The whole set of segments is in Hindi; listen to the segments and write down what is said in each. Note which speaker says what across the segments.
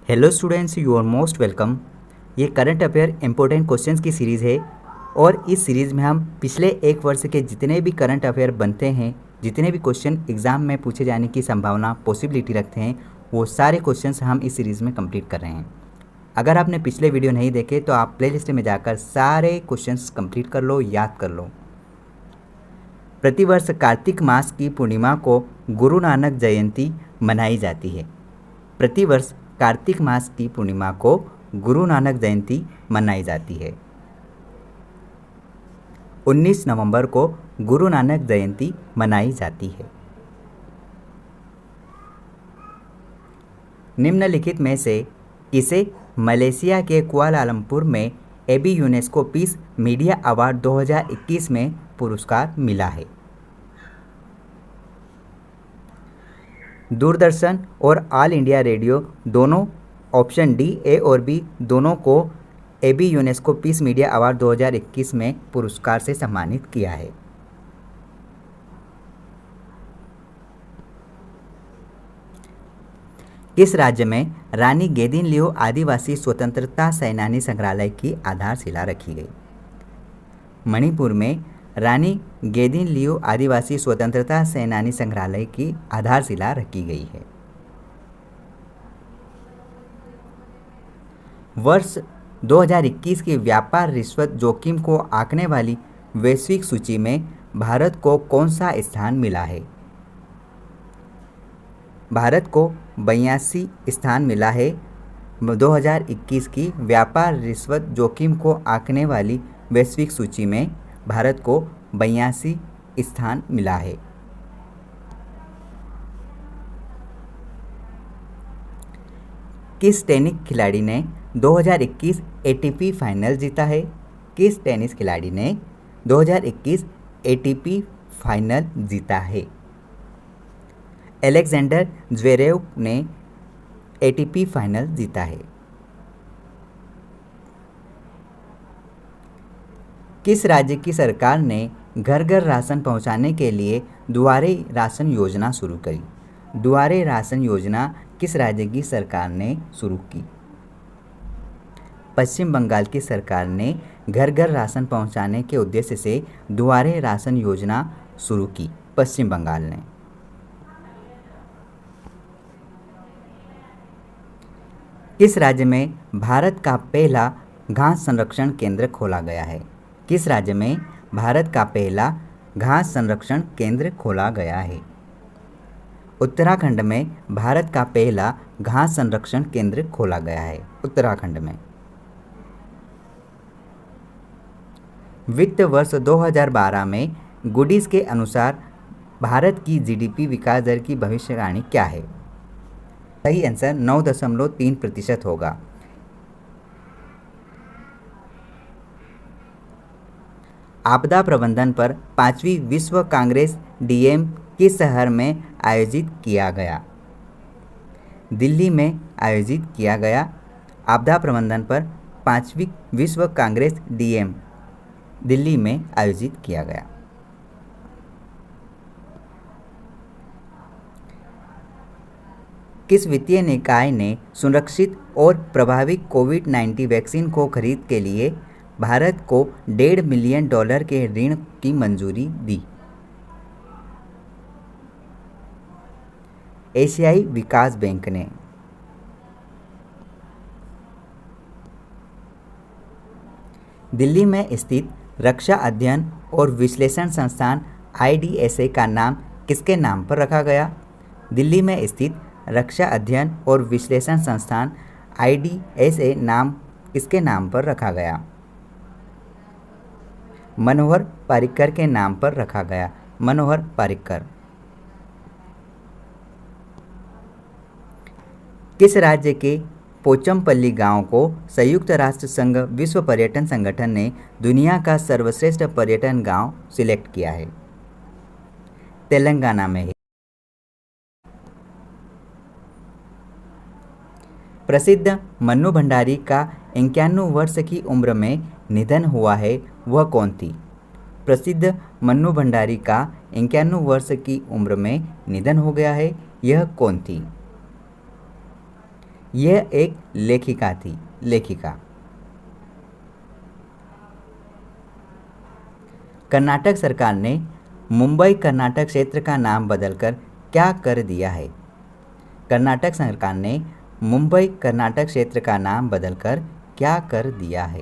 Speaker 1: Hello students, you are most welcome. ये करंट अफेयर इम्पोर्टेंट क्वेश्चंस की सीरीज़ है और इस सीरीज़ में हम पिछले एक वर्ष के जितने भी करंट अफेयर बनते हैं, जितने भी क्वेश्चन एग्ज़ाम में पूछे जाने की संभावना पॉसिबिलिटी रखते हैं, वो सारे क्वेश्चंस हम इस सीरीज़ में कंप्लीट कर रहे हैं। अगर आपने पिछले वीडियो नहीं देखे तो आप प्लेलिस्ट में जाकर सारे क्वेश्चंस कंप्लीट कर लो, याद कर लो। प्रतिवर्ष कार्तिक मास की पूर्णिमा को गुरु नानक जयंती मनाई जाती है। प्रतिवर्ष कार्तिक मास की पूर्णिमा को गुरु नानक जयंती मनाई जाती है। 19 नवंबर को गुरु नानक जयंती मनाई जाती है। निम्नलिखित में से किसे मलेशिया के कुआलालंपुर में AB UNESCO peace media award 2021 में पुरस्कार मिला है? दूरदर्शन और ऑल इंडिया रेडियो दोनों, ऑप्शन डी, ए और बी दोनों को AB UNESCO peace media award 2021 में पुरस्कार से सम्मानित किया है। किस राज्य में रानी गेदिनलिऊ आदिवासी स्वतंत्रता सेनानी संग्रहालय की आधारशिला रखी गई? मणिपुर में रानी गेदिनलिऊ आदिवासी स्वतंत्रता सेनानी संग्रहालय की आधारशिला रखी गई है। वर्ष 2021 की व्यापार रिश्वत जोखिम को आंकने वाली वैश्विक सूची में भारत को कौन सा स्थान मिला है? भारत को 82 स्थान मिला है। 2021 की व्यापार रिश्वत जोखिम को आंकने वाली वैश्विक सूची में भारत को 82 स्थान मिला है। किस टेनिस खिलाड़ी ने 2021 एटीपी फाइनल जीता है? किस टेनिस खिलाड़ी ने 2021 एटीपी फाइनल जीता है? अलेक्जेंडर ज्वेरेव ने एटीपी फाइनल जीता है। किस राज्य की सरकार ने घर घर राशन पहुंचाने के लिए दुआरे राशन योजना शुरू करी? दुआरे राशन योजना किस राज्य की सरकार ने शुरू की? पश्चिम बंगाल की सरकार ने घर घर राशन पहुंचाने के उद्देश्य से दुआरे राशन योजना शुरू की। पश्चिम बंगाल ने। किस राज्य में भारत का पहला घास संरक्षण केंद्र खोला गया है? किस राज्य में भारत का पहला घास संरक्षण केंद्र खोला गया है? उत्तराखंड में भारत का पहला घास संरक्षण केंद्र खोला गया है। उत्तराखंड में। वित्त वर्ष 2012 में गुडीज के अनुसार भारत की जीडीपी विकास दर की भविष्यवाणी क्या है? सही आंसर 9.3% होगा। आपदा प्रबंधन पर 5वीं विश्व कांग्रेस डीएम किस शहर में आयोजित किया गया? दिल्ली में आयोजित किया गया। आपदा प्रबंधन पर 5वीं विश्व कांग्रेस डीएम दिल्ली में आयोजित किया गया। किस वित्तीय निकाय ने सुरक्षित और प्रभावी कोविड-19 वैक्सीन को खरीद के लिए भारत को $1.5 मिलियन के ऋण की मंजूरी दी? एशियाई विकास बैंक ने। दिल्ली में स्थित रक्षा अध्ययन और विश्लेषण संस्थान IDSA का नाम किसके नाम पर रखा गया? दिल्ली में स्थित रक्षा अध्ययन और विश्लेषण संस्थान IDSA नाम किसके नाम पर रखा गया? मनोहर पर्रिकर के नाम पर रखा गया। मनोहर पर्रिकर। किस राज्य के पोचमपल्ली गांव को संयुक्त राष्ट्र संघ विश्व पर्यटन संगठन ने दुनिया का सर्वश्रेष्ठ पर्यटन गांव सिलेक्ट किया है? तेलंगाना में है। प्रसिद्ध मन्नू भंडारी का 91 वर्ष की उम्र में निधन हुआ है, वह कौन थी? प्रसिद्ध मन्नू भंडारी का 91 वर्ष की उम्र में निधन हो गया है, यह कौन थी? यह एक लेखिका थी, लेखिका। कर्नाटक सरकार ने मुंबई कर्नाटक क्षेत्र का नाम बदलकर क्या कर दिया है? कर्नाटक सरकार ने मुंबई कर्नाटक क्षेत्र का नाम बदलकर क्या कर दिया है?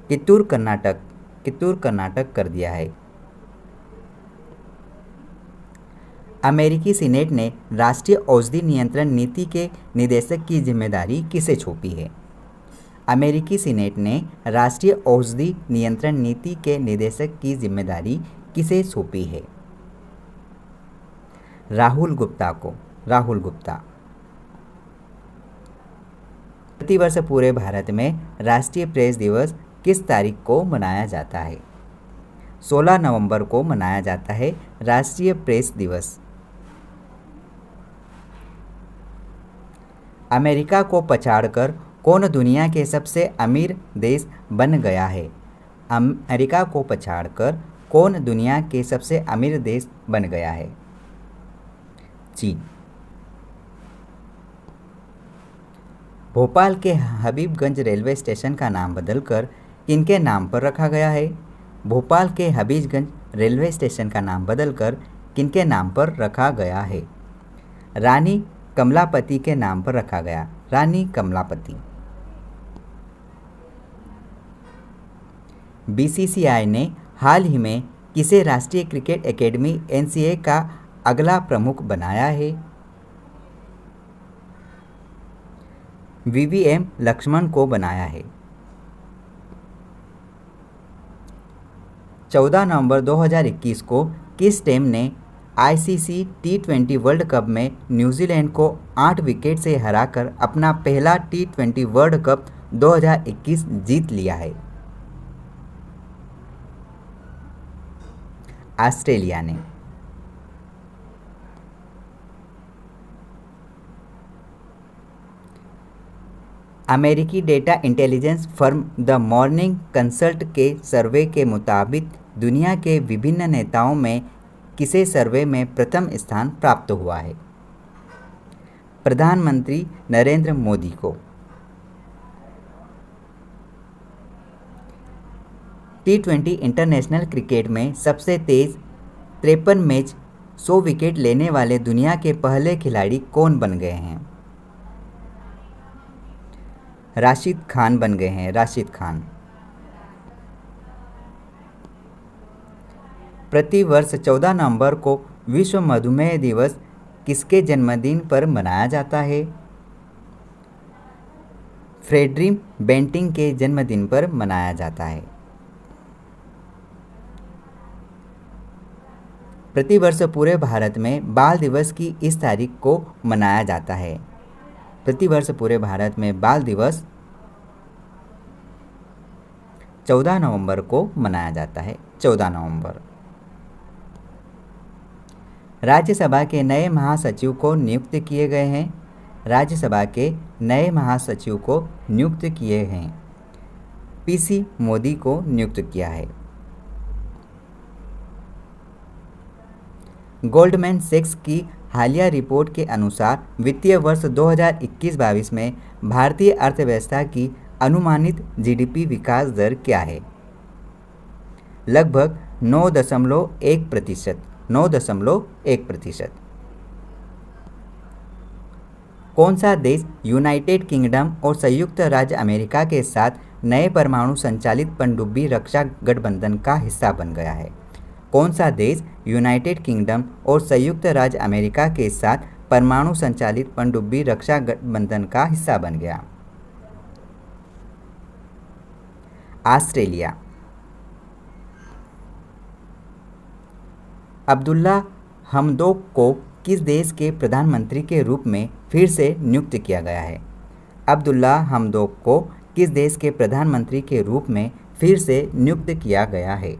Speaker 1: कित्तूर कर्नाटक कर दिया है। अमेरिकी सीनेट ने राष्ट्रीय औषधि नियंत्रण नीति के निदेशक की जिम्मेदारी किसे सौंपी है? अमेरिकी सीनेट ने राष्ट्रीय औषधि नियंत्रण नीति के निदेशक की जिम्मेदारी किसे सौंपी है? राहुल गुप्ता को। राहुल गुप्ता। प्रतिवर्ष पूरे भारत में राष्ट्रीय प्रेस दिवस किस तारीख को मनाया जाता है? 16 नवंबर को मनाया जाता है राष्ट्रीय प्रेस दिवस। अमेरिका को पछाड़कर कौन दुनिया के सबसे अमीर देश बन गया है? अमेरिका को पछाड़कर कौन दुनिया के सबसे अमीर देश बन गया है? चीन। भोपाल के हबीबगंज रेलवे स्टेशन का नाम बदलकर किनके नाम पर रखा गया है? भोपाल के हबीबगंज रेलवे स्टेशन का नाम बदलकर किनके नाम पर रखा गया है? रानी कमलापति के नाम पर रखा गया। रानी कमलापति। बीसीसीआई ने हाल ही में किसे राष्ट्रीय क्रिकेट एकेडमी एनसीए का अगला प्रमुख बनाया है? वीवीएम लक्ष्मण को बनाया है। 14 नवंबर 2021 को किस टीम ने आईसीसी टी20 वर्ल्ड कप में न्यूजीलैंड को 8 विकेट से हराकर अपना पहला टी20 वर्ल्ड कप 2021 जीत लिया है? ऑस्ट्रेलिया ने। अमेरिकी data intelligence firm the morning consult के सर्वे के मुताबिक दुनिया के विभिन्न नेताओं में किसे सर्वे में प्रथम स्थान प्राप्त हुआ है? प्रधानमंत्री नरेंद्र मोदी को। टी20 इंटरनेशनल क्रिकेट में सबसे तेज 53 मैच 100 विकेट लेने वाले दुनिया के पहले खिलाड़ी कौन बन गए हैं? राशिद खान बन गए हैं। राशिद खान। प्रतिवर्ष 14 नवंबर को विश्व मधुमेह दिवस किसके जन्मदिन पर मनाया जाता है? फ्रेडरिक बेंटिंग के जन्मदिन पर मनाया जाता है। प्रतिवर्ष पूरे भारत में बाल दिवस की इस तारीख को मनाया जाता है? प्रतिवर्ष पूरे भारत में बाल दिवस 14 नवंबर को मनाया जाता है। 14 नवंबर। राज्यसभा के नए महासचिव को नियुक्त किए गए हैं। राज्यसभा के नए महासचिव को नियुक्त किए हैं। पीसी मोदी को नियुक्त किया है। गोल्डमैन सैक्स की हालिया रिपोर्ट के अनुसार वित्तीय वर्ष 2021-22 में भारतीय अर्थव्यवस्था की अनुमानित जीडीपी विकास दर क्या है? लगभग 9.1%। 9.1%। कौन सा देश यूनाइटेड किंगडम और संयुक्त राज्य अमेरिका के साथ नए परमाणु संचालित पनडुब्बी रक्षा गठबंधन का हिस्सा बन गया है? कौन सा देश यूनाइटेड किंगडम और संयुक्त राज्य अमेरिका के साथ परमाणु संचालित पनडुब्बी रक्षा गठबंधन का हिस्सा बन गया? ऑस्ट्रेलिया। अब्दुल्ला हमदोक को किस देश के प्रधानमंत्री के रूप में फिर से नियुक्त किया गया है? अब्दुल्ला हमदोक को किस देश के प्रधानमंत्री के रूप में फिर से नियुक्त किया गया है?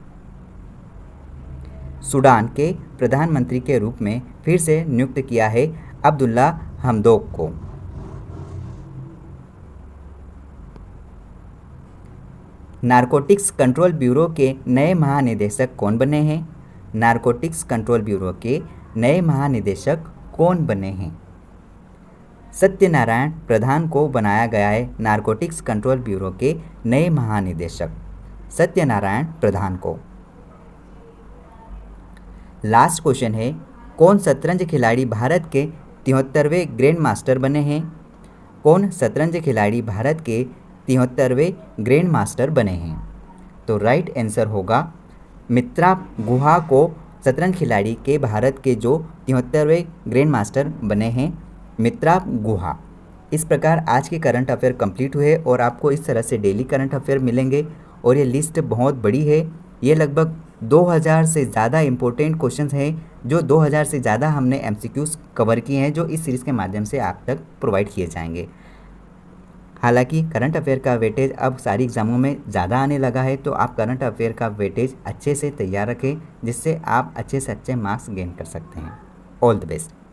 Speaker 1: सूडान के प्रधानमंत्री के रूप में फिर से नियुक्त किया है अब्दुल्ला हमदोक को। नारकोटिक्स कंट्रोल ब्यूरो के नए महानिदेशक कौन बने हैं? नारकोटिक्स कंट्रोल ब्यूरो के नए महानिदेशक कौन बने हैं? सत्यनारायण प्रधान को बनाया गया है नारकोटिक्स कंट्रोल ब्यूरो के नए महानिदेशक? सत्यनारायण प्रधान को। लास्ट क्वेश्चन है, कौन शतरंज खिलाड़ी भारत के 73वें ग्रैंड मास्टर बने हैं? कौन शतरंज खिलाड़ी भारत के 73वें ग्रैंड मास्टर बने हैं? तो राइट आंसर होगा मित्राप गुहा को शतरंज खिलाड़ी के भारत के जो 73वें ग्रैंड मास्टर बने हैं, मित्राप गुहा। इस प्रकार आज के करंट अफेयर कंप्लीट हुए और आपको इस तरह से डेली करंट अफेयर मिलेंगे और ये लिस्ट बहुत बड़ी है। ये लगभग 2000 से ज़्यादा इम्पोर्टेंट क्वेश्चंस हैं जो 2000 से ज़्यादा हमने एमसीक्यूज कवर किए हैं जो इस सीरीज़ के माध्यम से आप तक प्रोवाइड किए जाएंगे। हालांकि करंट अफेयर का वेटेज अब सारी एग्ज़ामों में ज़्यादा आने लगा है, तो आप करंट अफेयर का वेटेज अच्छे से तैयार रखें जिससे आप अच्छे से अच्छे मार्क्स गेन कर सकते हैं। All the best.